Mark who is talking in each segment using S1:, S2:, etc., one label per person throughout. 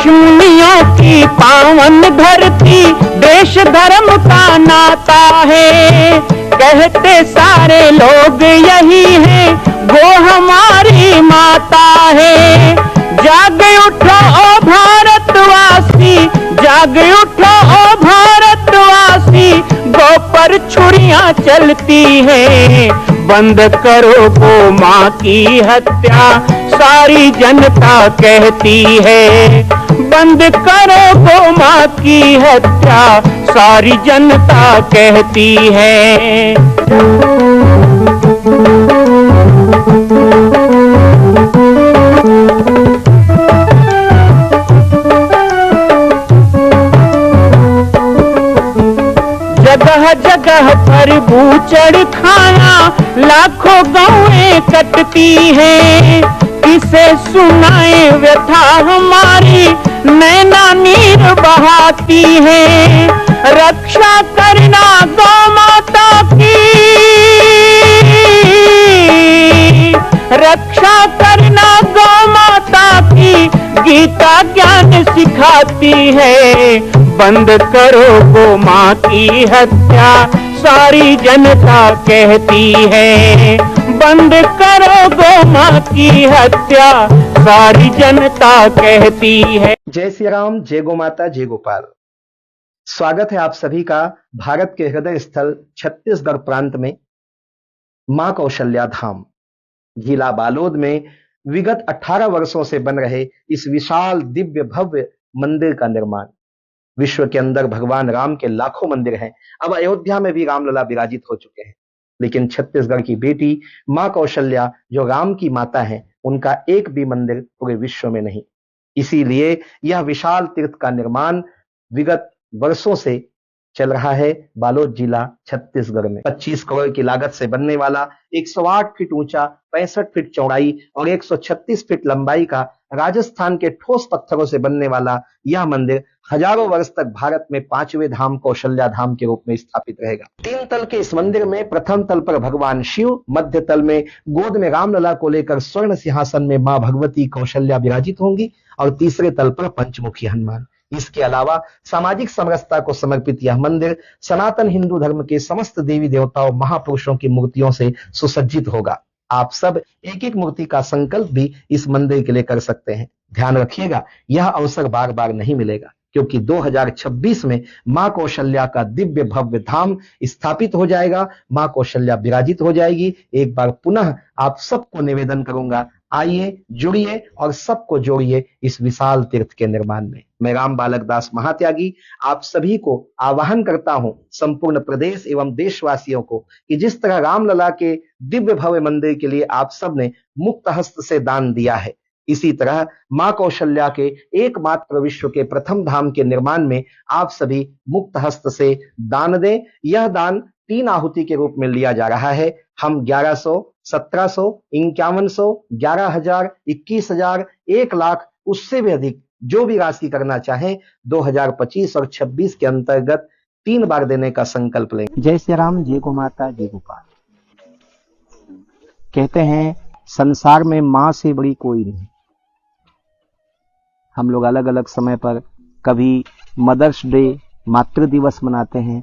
S1: ऋषिमुनियों की पावन धरती, देश धर्म का नाता है। कहते सारे लोग यही है, वो हमारी माता है। जाग उठो ओ भारतवासी, जाग उठो ओ भारतवासी, गौ पर छुरियां चलती हैं। बंद करो गौ माँ की हत्या, सारी जनता कहती है। बंद करो गौ माँ की हत्या, सारी जनता कहती है। जगह जगह पर बूचड़ खाना, लाखों गौएं कटती हैं। किसे सुनाए व्यथा हमारी, नैना नीर बहाती है। रक्षा करना गौ माता की, रक्षा करना गौ माता की, गीता ज्ञान सिखाती है। बंद करो गौ माँ की हत्या, सारी जनता कहती है। बंद करो गौ माँ की हत्या, सारी जनता कहती है।
S2: जय श्री राम, जय गौ माता, जय गोपाल। स्वागत है आप सभी का भारत के हृदय स्थल छत्तीसगढ़ प्रांत में मां कौशल्या धाम जिला बालोद में विगत 18 वर्षों से बन रहे इस विशाल दिव्य भव्य मंदिर का निर्माण। विश्व के अंदर भगवान राम के लाखों मंदिर हैं। अब अयोध्या में भी रामलला विराजित हो चुके हैं, लेकिन छत्तीसगढ़ की बेटी मां कौशल्या जो राम की माता है, उनका एक भी मंदिर पूरे विश्व में नहीं। इसीलिए यह विशाल तीर्थ का निर्माण विगत वर्षों से चल रहा है बालोद जिला छत्तीसगढ़ में। 25 करोड़ की लागत से बनने वाला 108 फीट ऊंचा, 65 फीट चौड़ाई और 136 फीट लंबाई का राजस्थान के ठोस पत्थरों से बनने वाला यह मंदिर हजारों वर्ष तक भारत में 5वें धाम कौशल्या धाम के रूप में स्थापित रहेगा। 3 तल के इस मंदिर में प्रथम तल पर भगवान शिव, मध्य तल में गोद में रामलला को लेकर स्वर्ण सिंहासन में मां भगवती कौशल्या विराजित होंगी और तीसरे तल पर पंचमुखी हनुमान। इसके अलावा सामाजिक समरसता को समर्पित यह मंदिर सनातन हिंदू धर्म के समस्त देवी देवताओं महापुरुषों की मूर्तियों से सुसज्जित होगा। आप सब एक एक मूर्ति का संकल्प भी इस मंदिर के लिए कर सकते हैं। ध्यान रखिएगा, यह अवसर बार बार नहीं मिलेगा, क्योंकि 2026 में मां कौशल्या का दिव्य भव्य धाम स्थापित हो जाएगा। मां कौशल्या विराजित हो जाएगी। एक बार पुनः आप सबको निवेदन करूंगा, आइए, जुड़िए और सबको जोड़िए इस विशाल तीर्थ के निर्माण में। मैं राम बालक दास महात्यागी आप सभी को आह्वान करता हूं, संपूर्ण प्रदेश एवं देशवासियों को, कि जिस तरह रामलला के दिव्य भव्य मंदिर के लिए आप सब ने मुक्त हस्त से दान दिया है, इसी तरह मां कौशल्या के एकमात्र विश्व के प्रथम धाम के निर्माण में आप सभी मुक्त हस्त से दान दें। यह दान 3 आहुति के रूप में लिया जा रहा है। हम 1100, 1700, 5100, 11,000, 21,000, 1 लाख, उससे भी अधिक जो भी राशि करना चाहें 2025 और 26 के अंतर्गत 3 बार देने का संकल्प लें।
S3: जय श्री राम, जय गौ माता, जय गोपाल। कहते हैं संसार में मां से बड़ी कोई नहीं। हम लोग अलग अलग समय पर कभी मदर्स डे, मातृ दिवस मनाते हैं,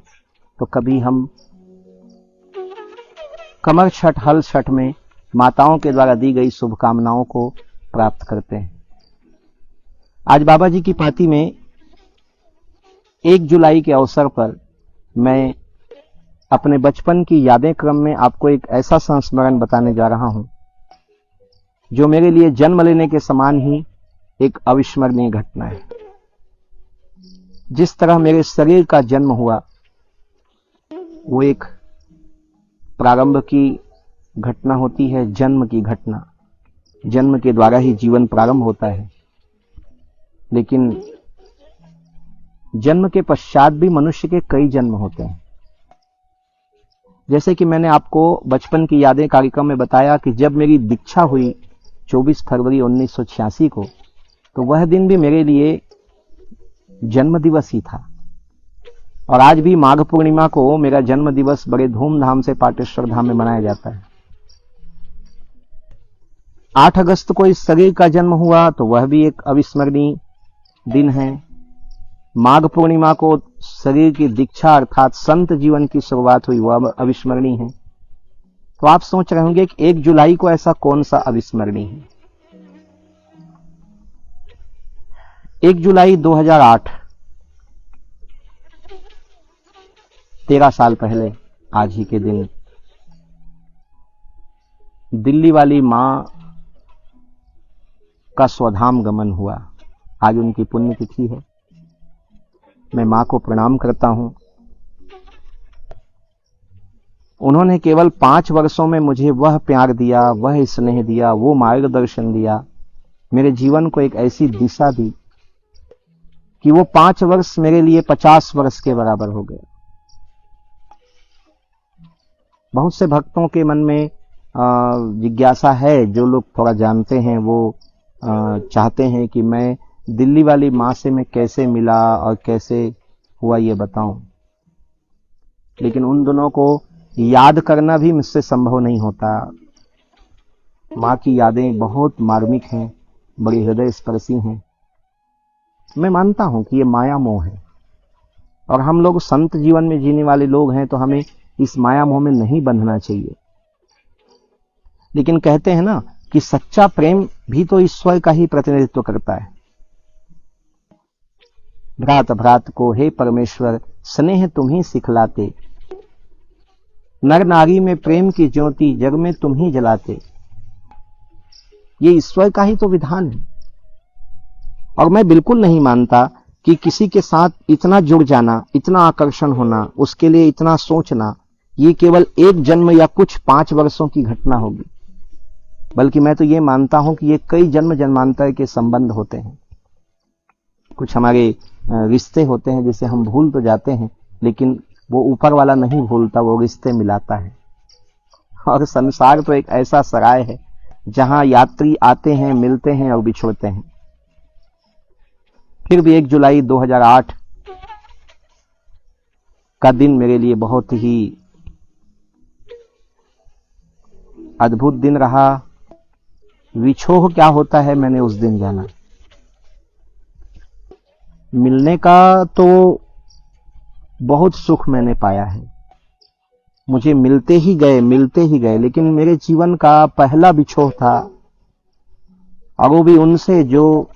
S3: तो कभी हम कमर छठ, हल छठ में माताओं के द्वारा दी गई शुभकामनाओं को प्राप्त करते हैं। आज बाबा जी की पाती में 1 जुलाई के अवसर पर मैं अपने बचपन की यादें क्रम में आपको एक ऐसा संस्मरण बताने जा रहा हूं जो मेरे लिए जन्म लेने के समान ही एक अविस्मरणीय घटना है। जिस तरह मेरे शरीर का जन्म हुआ, वो एक प्रारंभ की घटना होती है, जन्म की घटना। जन्म के द्वारा ही जीवन प्रारंभ होता है, लेकिन जन्म के पश्चात भी मनुष्य के कई जन्म होते हैं। जैसे कि मैंने आपको बचपन की यादें कार्यक्रम में बताया कि जब मेरी दीक्षा हुई 24 फरवरी 1986 को, तो वह दिन भी मेरे लिए जन्म दिवस ही था। और आज भी माघ पूर्णिमा को मेरा जन्म दिवस बड़े धूमधाम से पाटेश्वर धाम में मनाया जाता है। 8 अगस्त को इस शरीर का जन्म हुआ, तो वह भी एक अविस्मरणीय दिन है। माघ पूर्णिमा को शरीर की दीक्षा अर्थात संत जीवन की शुरुआत हुई, वह अविस्मरणीय है। तो आप सोच रहे होंगे कि 1 जुलाई को ऐसा कौन सा अविस्मरणीय है। 1 जुलाई 2008, 13 साल पहले आज ही के दिन दिल्ली वाली मां का स्वधाम गमन हुआ। आज उनकी पुण्यतिथि है। मैं मां को प्रणाम करता हूं। उन्होंने केवल 5 वर्षों में मुझे वह प्यार दिया, वह स्नेह दिया, वो मार्गदर्शन दिया, मेरे जीवन को एक ऐसी दिशा दी कि वो 5 वर्ष मेरे लिए 50 वर्ष के बराबर हो गए। बहुत से भक्तों के मन में जिज्ञासा है, जो लोग थोड़ा जानते हैं वो चाहते हैं कि मैं दिल्ली वाली मां से मैं कैसे मिला और कैसे हुआ ये बताऊं, लेकिन उन दोनों को याद करना भी मुझसे संभव नहीं होता। मां की यादें बहुत मार्मिक हैं, बड़ी हृदय स्पर्शी हैं। मैं मानता हूं कि ये माया मोह है और हम लोग संत जीवन में जीने वाले लोग हैं, तो हमें इस माया मोह में नहीं बंधना चाहिए। लेकिन कहते हैं ना कि सच्चा प्रेम भी तो ईश्वर का ही प्रतिनिधित्व करता है। भ्रात भ्रात को हे परमेश्वर स्नेह तुम ही सिखलाते, नर नारी में प्रेम की ज्योति जग में तुम ही जलाते। ये ईश्वर का ही तो विधान है। और मैं बिल्कुल नहीं मानता कि किसी के साथ इतना जुड़ जाना, इतना आकर्षण होना, उसके लिए इतना सोचना, ये केवल 1 जन्म या कुछ 5 वर्षों की घटना होगी। बल्कि मैं तो ये मानता हूं कि ये कई जन्म जन्मांतर के संबंध होते हैं। कुछ हमारे रिश्ते होते हैं जिसे हम भूल तो जाते हैं, लेकिन वो ऊपर वाला नहीं भूलता, वो रिश्ते मिलाता है। और संसार तो एक ऐसा सराय है जहां यात्री आते हैं, मिलते हैं और बिछड़ते हैं। फिर भी 1 जुलाई 2008 का दिन मेरे लिए बहुत ही अद्भुत दिन रहा। विछोह क्या होता है मैंने उस दिन जाना। मिलने का तो बहुत सुख मैंने पाया है, मुझे मिलते ही गए, लेकिन मेरे जीवन का पहला विछोह था, और वो भी उनसे जो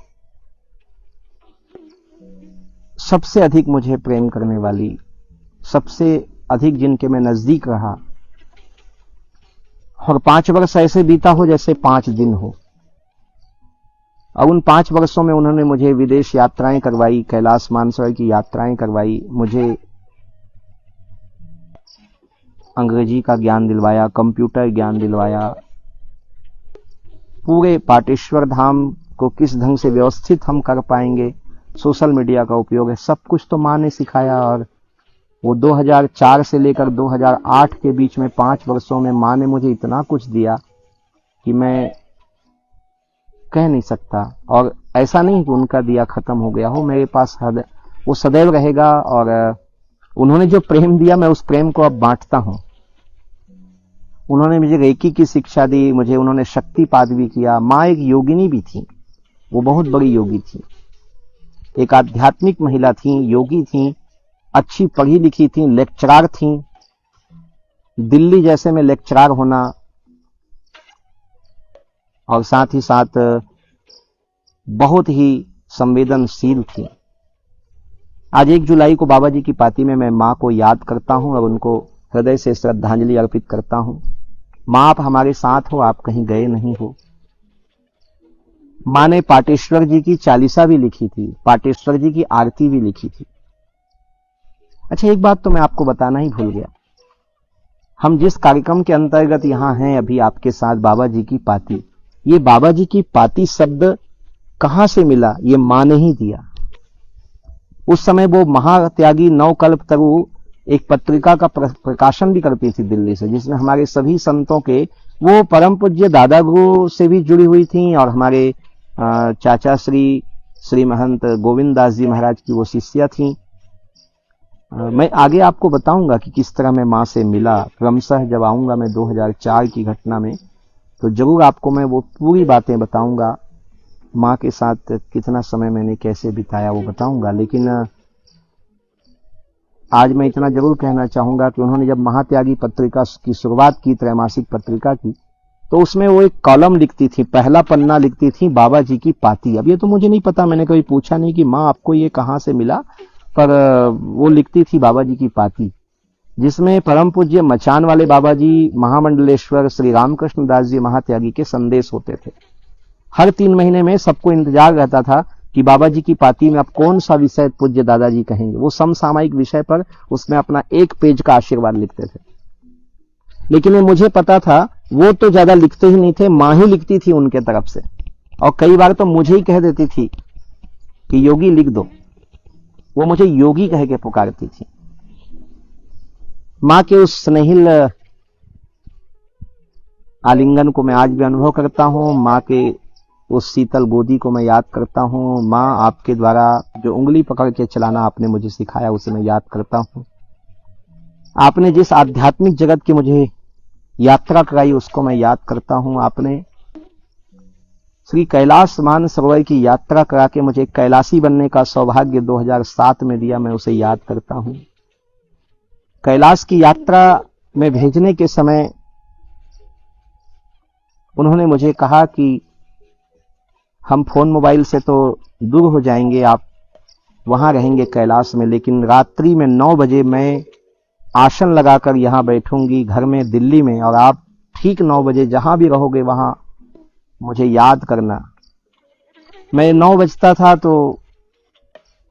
S3: सबसे अधिक मुझे प्रेम करने वाली, सबसे अधिक जिनके मैं नजदीक रहा। और 5 वर्ष ऐसे बीता हो जैसे 5 दिन हो। और उन 5 वर्षों में उन्होंने मुझे विदेश यात्राएं करवाई, कैलाश मानसरोवर की यात्राएं करवाई, मुझे अंग्रेजी का ज्ञान दिलवाया, कंप्यूटर ज्ञान दिलवाया, पूरे पाटेश्वर धाम को किस ढंग से व्यवस्थित हम कर पाएंगे, सोशल मीडिया का उपयोग है, सब कुछ तो मां ने सिखाया। और वो 2004 से लेकर 2008 के बीच में 5 वर्षों में मां ने मुझे इतना कुछ दिया कि मैं कह नहीं सकता। और ऐसा नहीं कि उनका दिया खत्म हो गया हो, मेरे पास वो सदैव रहेगा। और उन्होंने जो प्रेम दिया मैं उस प्रेम को अब बांटता हूं। उन्होंने मुझे रेकी की शिक्षा दी, मुझे उन्होंने शक्तिपात भी किया। मां एक योगिनी भी थी, वो बहुत बड़ी योगी थी, एक आध्यात्मिक महिला थी, योगी थी, अच्छी पढ़ी लिखी थी, लेक्चरार थी। दिल्ली जैसे में लेक्चरार होना और साथ ही साथ बहुत ही संवेदनशील थी। आज 1 जुलाई को बाबा जी की पाती में मैं मां को याद करता हूं और उनको हृदय से श्रद्धांजलि अर्पित करता हूं। मां आप हमारे साथ हो, आप कहीं गए नहीं हो। मां ने पाटेश्वर जी की चालीसा भी लिखी थी, पाटेश्वर जी की आरती भी लिखी थी। अच्छा, एक बात तो मैं आपको बताना ही भूल गया। हम जिस कार्यक्रम के अंतर्गत यहां हैं अभी आपके साथ, बाबा जी की पाती, ये बाबा जी की पाती शब्द कहां से मिला? ये मां ने ही दिया। उस समय वो महात्यागी नवकल्प तरु एक पत्रिका का प्रकाशन भी करती थी दिल्ली से, जिसमें हमारे सभी संतों के, वो परम पूज्य दादा गुरु से भी जुड़ी हुई थी और हमारे चाचा श्री महंत गोविंद दास जी महाराज की वो शिष्या थी। मैं आगे आपको बताऊंगा कि किस तरह मैं मां से मिला। क्रमशः जब आऊंगा मैं 2004 की घटना में, तो जरूर आपको मैं वो पूरी बातें बताऊंगा। माँ के साथ कितना समय मैंने कैसे बिताया वो बताऊंगा, लेकिन आज मैं इतना जरूर कहना चाहूंगा कि उन्होंने जब महात्यागी पत्रिका की शुरुआत की, त्रैमासिक पत्रिका की, तो उसमें वो एक कॉलम लिखती थी, पहला पन्ना लिखती थी बाबा जी की पाती। अब ये तो मुझे नहीं पता, मैंने कभी पूछा नहीं कि माँ आपको ये कहाँ से मिला, पर वो लिखती थी बाबा जी की पाती, जिसमें परम पूज्य मचान वाले बाबा जी, महामंडलेश्वर श्री रामकृष्ण दास जी महात्यागी के संदेश होते थे। हर 3 महीने में सबको इंतजार रहता था कि बाबा जी की पाती में अब कौन सा विषय पूज्य दादाजी कहेंगे। वो समसामयिक विषय पर उसमें अपना 1 पेज का आशीर्वाद लिखते थे। लेकिन ये मुझे पता था वो तो ज्यादा लिखते ही नहीं थे, मां ही लिखती थी उनके तरफ से, और कई बार तो मुझे ही कह देती थी कि योगी लिख दो। वो मुझे योगी कह के पुकारती थी। मां के उस स्नेहिल आलिंगन को मैं आज भी अनुभव करता हूं। मां के उस शीतल गोदी को मैं याद करता हूं। मां आपके द्वारा जो उंगली पकड़ के चलाना आपने मुझे सिखाया उसे मैं याद करता हूं। आपने जिस आध्यात्मिक जगत की मुझे यात्रा कराई उसको मैं याद करता हूं। आपने श्री कैलाश मानसरोवर की यात्रा करा के मुझे कैलाशी बनने का सौभाग्य 2007 में दिया, मैं उसे याद करता हूं। कैलाश की यात्रा में भेजने के समय उन्होंने मुझे कहा कि हम फोन मोबाइल से तो दूर हो जाएंगे, आप वहां रहेंगे कैलाश में, लेकिन रात्रि में 9 बजे मैं आसन लगाकर यहां बैठूंगी घर में दिल्ली में, और आप ठीक 9 बजे जहां भी रहोगे वहां मुझे याद करना। मैं 9 बजता था तो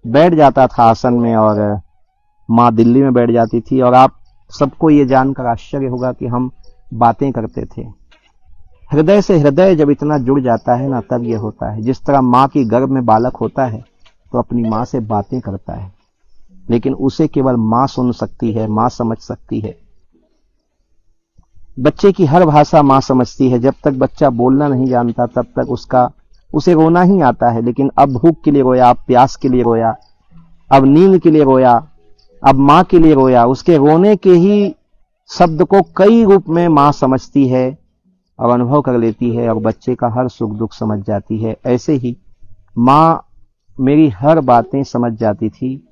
S3: बैठ जाता था आसन में और मां दिल्ली में बैठ जाती थी, और आप सबको ये जानकर आश्चर्य होगा कि हम बातें करते थे। हृदय से हृदय जब इतना जुड़ जाता है ना, तब ये होता है। जिस तरह मां की गर्भ में बालक होता है तो अपनी मां से बातें करता है, लेकिन उसे केवल मां सुन सकती है, मां समझ सकती है। बच्चे की हर भाषा मां समझती है। जब तक बच्चा बोलना नहीं जानता तब तक उसे रोना ही आता है, लेकिन अब भूख के लिए रोया, अब प्यास के लिए रोया, अब नींद के लिए रोया, अब मां के लिए रोया। उसके रोने के ही शब्द को कई रूप में मां समझती है और अनुभव कर लेती है, और बच्चे का हर सुख दुख समझ जाती है। ऐसे ही मां मेरी हर बातें समझ जाती थी,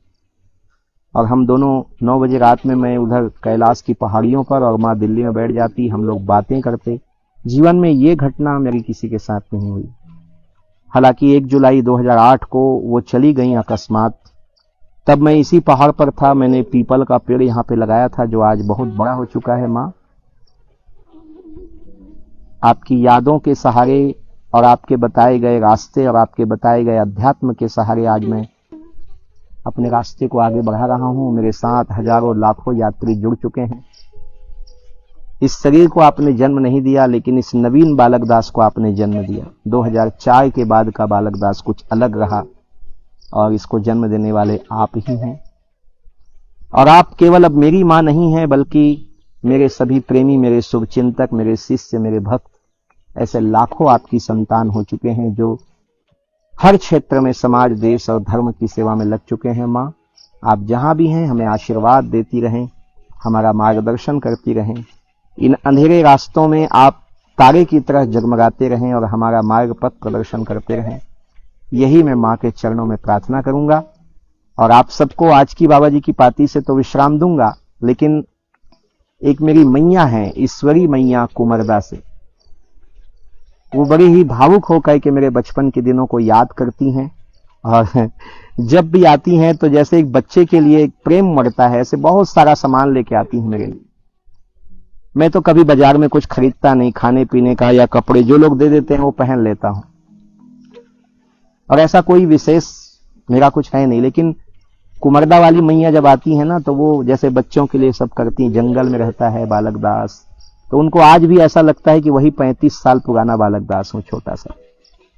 S3: और हम दोनों 9 बजे रात में मैं उधर कैलाश की पहाड़ियों पर और मां दिल्ली में बैठ जाती, हम लोग बातें करते। जीवन में ये घटना मेरी किसी के साथ नहीं हुई। हालांकि 1 जुलाई 2008 को वो चली गई अकस्मात। तब मैं इसी पहाड़ पर था, मैंने पीपल का पेड़ यहाँ पे लगाया था जो आज बहुत बड़ा हो चुका है। मां, आपकी यादों के सहारे और आपके बताए गए रास्ते और आपके बताए गए अध्यात्म के सहारे आज मैं अपने रास्ते को आगे बढ़ा रहा हूं। मेरे साथ हजारों लाखों यात्री जुड़ चुके हैं। इस शरीर को आपने जन्म नहीं दिया, लेकिन इस नवीन बालक दास को आपने जन्म दिया। 2004 के बाद का बालक दास कुछ अलग रहा, और इसको जन्म देने वाले आप ही हैं। और आप केवल अब मेरी मां नहीं हैं, बल्कि मेरे सभी प्रेमी, मेरे शुभचिंतक, मेरे शिष्य, मेरे भक्त, ऐसे लाखों आपकी संतान हो चुके हैं जो हर क्षेत्र में समाज, देश और धर्म की सेवा में लग चुके हैं। मां, आप जहां भी हैं हमें आशीर्वाद देती रहें, हमारा मार्गदर्शन करती रहें। इन अंधेरे रास्तों में आप तारे की तरह जगमगाते रहें और हमारा मार्ग पथ प्रदर्शन करते रहें। यही मैं मां के चरणों में प्रार्थना करूंगा। और आप सबको आज की बाबा जी की पाती से तो विश्राम दूंगा, लेकिन एक मेरी मैया है, ईश्वरी मैया कुमरदा से, वो बड़ी ही भावुक होकर के मेरे बचपन के दिनों को याद करती हैं, और जब भी आती हैं तो जैसे एक बच्चे के लिए एक प्रेम मरता है, ऐसे बहुत सारा सामान लेके आती हैं मेरे लिए। मैं तो कभी बाजार में कुछ खरीदता नहीं, खाने पीने का या कपड़े जो लोग दे देते हैं वो पहन लेता हूं, और ऐसा कोई विशेष मेरा कुछ है नहीं। लेकिन कुमरदा वाली मैया जब आती है ना, तो वो जैसे बच्चों के लिए सब करती हैं। जंगल में रहता है बालक दास, तो उनको आज भी ऐसा लगता है कि वही 35 साल पुराना बालक दास हूं, छोटा सा।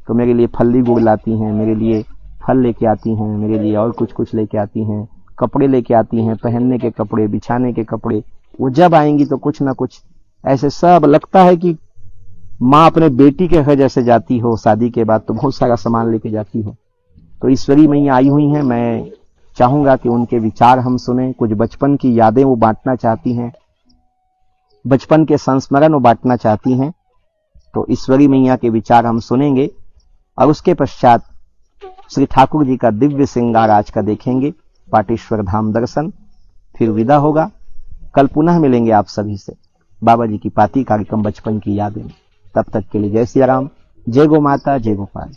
S3: तो मेरे लिए फल्ली गुड़ लाती हैं, मेरे लिए फल लेके आती हैं, मेरे लिए और कुछ लेके आती हैं, कपड़े लेके आती हैं, पहनने के कपड़े, बिछाने के कपड़े। वो जब आएंगी तो कुछ ना कुछ ऐसे सब लगता है कि माँ अपने बेटी के घर जैसे जाती हो, शादी के बाद तो बहुत सारा सामान लेके जाती हो। तो ईश्वरी मैया आई हुई हैं, मैं चाहूंगा कि उनके विचार हम सुने। कुछ बचपन की यादें वो बांटना चाहती हैं, बचपन के संस्मरण वो बांटना चाहती हैं, तो ईश्वरी मैया के विचार हम सुनेंगे। और उसके पश्चात श्री ठाकुर जी का दिव्य श्रृंगार आज का देखेंगे, पाटेश्वर धाम दर्शन, फिर विदा होगा। कल पुनः मिलेंगे आप सभी से बाबा जी की पाती कार्यक्रम बचपन की यादें में। तब तक के लिए जय सिया राम, जय गो माता, जय गोपाल।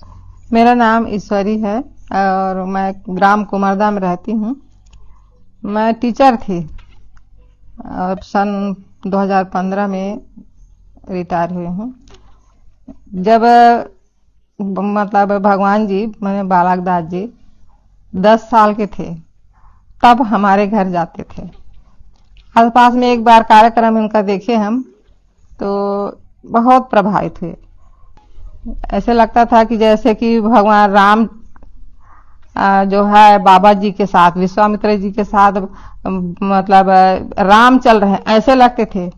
S4: मेरा नाम ईश्वरी है और मैं ग्राम कुमारदा में रहती हूँ। मैं टीचर थी और सन 2015 में रिटायर हुई हूँ। जब मतलब भगवान जी मैंने बालक दास जी 10 साल के थे तब हमारे घर जाते थे। आसपास में एक बार कार्यक्रम उनका देखे हम तो बहुत प्रभावित हुए। ऐसे लगता था कि जैसे कि भगवान राम जो है बाबा जी के साथ, विश्वामित्र जी के साथ मतलब राम चल रहे हैं ऐसे लगते थे।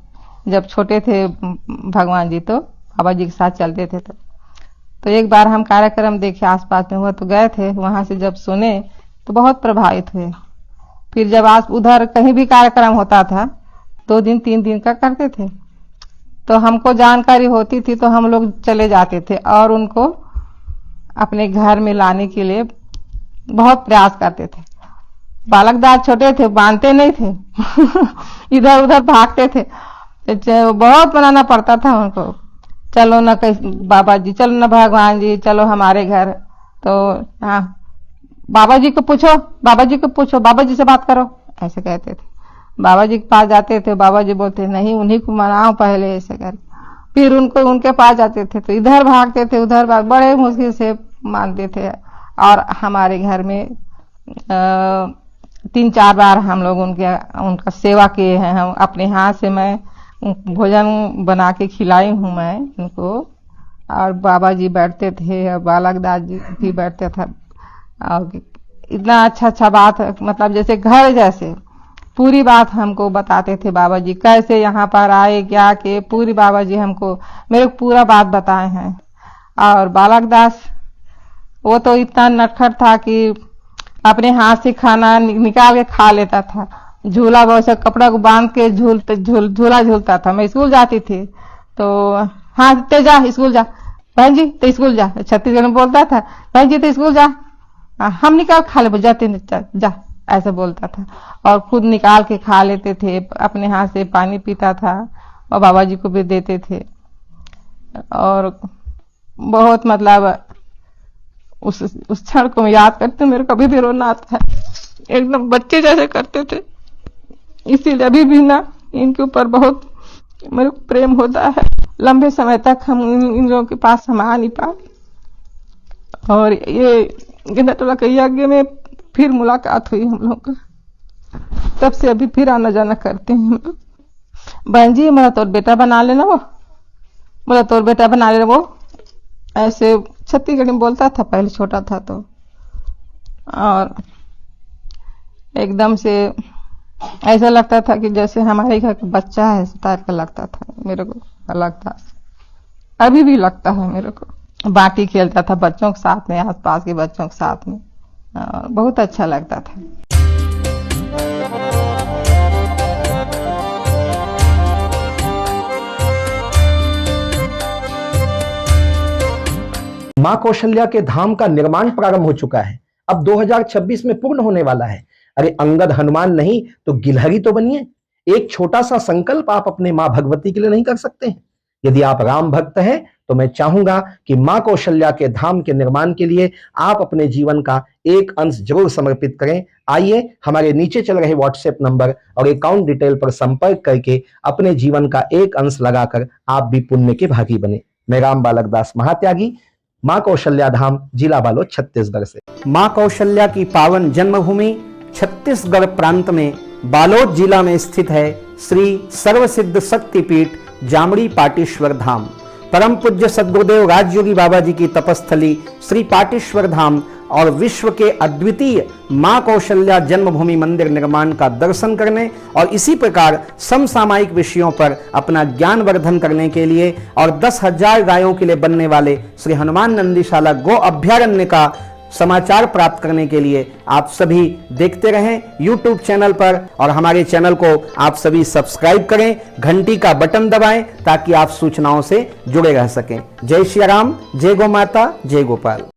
S4: जब छोटे थे भगवान जी तो बाबा जी के साथ चलते थे। तो एक बार हम कार्यक्रम देखे आसपास में हुआ तो गए थे, वहां से जब सुने तो बहुत प्रभावित हुए। फिर जब आज उधर कहीं भी कार्यक्रम होता था 2 दिन 3 दिन का करते थे तो हमको जानकारी होती थी तो हम लोग चले जाते थे और उनको अपने घर में लाने के लिए बहुत प्रयास करते थे। बालक दास छोटे थे, मानते नहीं थे इधर उधर भागते थे तो बहुत मनाना पड़ता था उनको, चलो ना बाबा जी, चलो ना भगवान जी, चलो हमारे घर। तो हाँ बाबा जी को पूछो, बाबा जी को पूछो, बाबा जी से बात करो, ऐसे कहते थे। बाबा जी के पास जाते थे, बाबा जी बोलते नहीं उन्हीं को मनाओ पहले, ऐसे कर। फिर उनको उनके पास जाते थे तो इधर भागते थे उधर बड़े मुश्किल से मानते थे। और हमारे घर में 3-4 बार हम लोग उनका सेवा किए हैं। हम अपने हाथ से मैं भोजन बना के खिलाई हूँ मैं उनको। और बाबा जी बैठते थे और बालक दास जी भी बैठते थे और इतना अच्छा बात मतलब जैसे घर जैसे पूरी बात हमको बताते थे बाबा जी, कैसे यहाँ पर आए क्या के पूरी बाबा जी हमको मेरे को पूरा बात बताए हैं। और बालक दास वो तो इतना नटखट था कि अपने हाथ से खाना निकाल के खा लेता था। झूला वैसे कपड़ा को बांध के झूला झूलता था। मैं स्कूल जाती थी तो हाँ ते जा स्कूल जा, बहन जी तो स्कूल जा, छत्तीसगढ़ में बोलता था, बहन जी तो स्कूल जा, हम निकाल खा ले, जाते जा, ऐसा बोलता था। और खुद निकाल के खा लेते थे, अपने हाथ से पानी पीता था और बाबा जी को भी देते थे। और बहुत मतलब उस क्षण को मैं याद करते मेरे कभी भी रोना आता है। एकदम बच्चे जैसे करते थे, इसीलिए अभी भी ना इनके ऊपर बहुत मेरे को प्रेम होता है। लंबे समय तक हम इन लोगों के पास हम आ नहीं पाए। और ये गिंदाटोला के यज्ञ में फिर मुलाकात हुई हम लोग का, तब से अभी फिर आना जाना करते हैं हम लोग। बहन जी मेरा तो बेटा बना लेना, वो बोला तो बेटा बना लेना, वो ऐसे छत्तीसगढ़ में बोलता था पहले छोटा था तो। और एकदम से ऐसा लगता था कि जैसे हमारे घर का बच्चा है इस टाइप का लगता था मेरे को। लगता अभी भी लगता है मेरे को। बाटी खेलता था बच्चों के साथ में, आसपास के बच्चों के साथ में, बहुत अच्छा लगता था।
S2: मां कौशल्या के धाम का निर्माण प्रारंभ हो चुका है, अब 2026 में पूर्ण होने वाला है। अरे अंगद हनुमान नहीं तो गिलहरी तो बनिए। एक छोटा सा संकल्प आप अपने मां भगवती के लिए नहीं कर सकते हैं? यदि आप राम भक्त हैं तो मैं चाहूंगा कि मां कौशल्या के धाम के निर्माण के लिए आप अपने जीवन का एक अंश जरूर समर्पित करें। आइए हमारे नीचे चल रहे व्हाट्सएप नंबर और अकाउंट डिटेल पर संपर्क करके अपने जीवन का एक अंश लगाकर आप भी पुण्य के भागी बने। मैं राम बालक दास महात्यागी, मां कौशल्या धाम, जिला बालोद, छत्तीसगढ़ से।
S3: मां कौशल्या की पावन जन्मभूमि छत्तीसगढ़ प्रांत में बालोद जिला में स्थित है श्री सर्वसिद्ध शक्तिपीठ जामड़ी पाटेश्वर धाम। परम पूज्य सद्गुरुदेव राजयोगी बाबा जी की तपस्थली श्री पाटेश्वर धाम और विश्व के अद्वितीय मां कौशल्या जन्मभूमि मंदिर निर्माण का दर्शन करने और इसी प्रकार समसामयिक विषयों पर अपना ज्ञान वर्धन करने के लिए और 10,000 गायों के लिए बनने वाले श्री हनुमान नंदीशाला गो अभ्यारण्य का समाचार प्राप्त करने के लिए आप सभी देखते रहें YouTube चैनल पर, और हमारे चैनल को आप सभी सब्सक्राइब करें, घंटी का बटन दबाएं ताकि आप सूचनाओं से जुड़े रह सकें। जय श्री राम, जय गौ माता, जय गोपाल।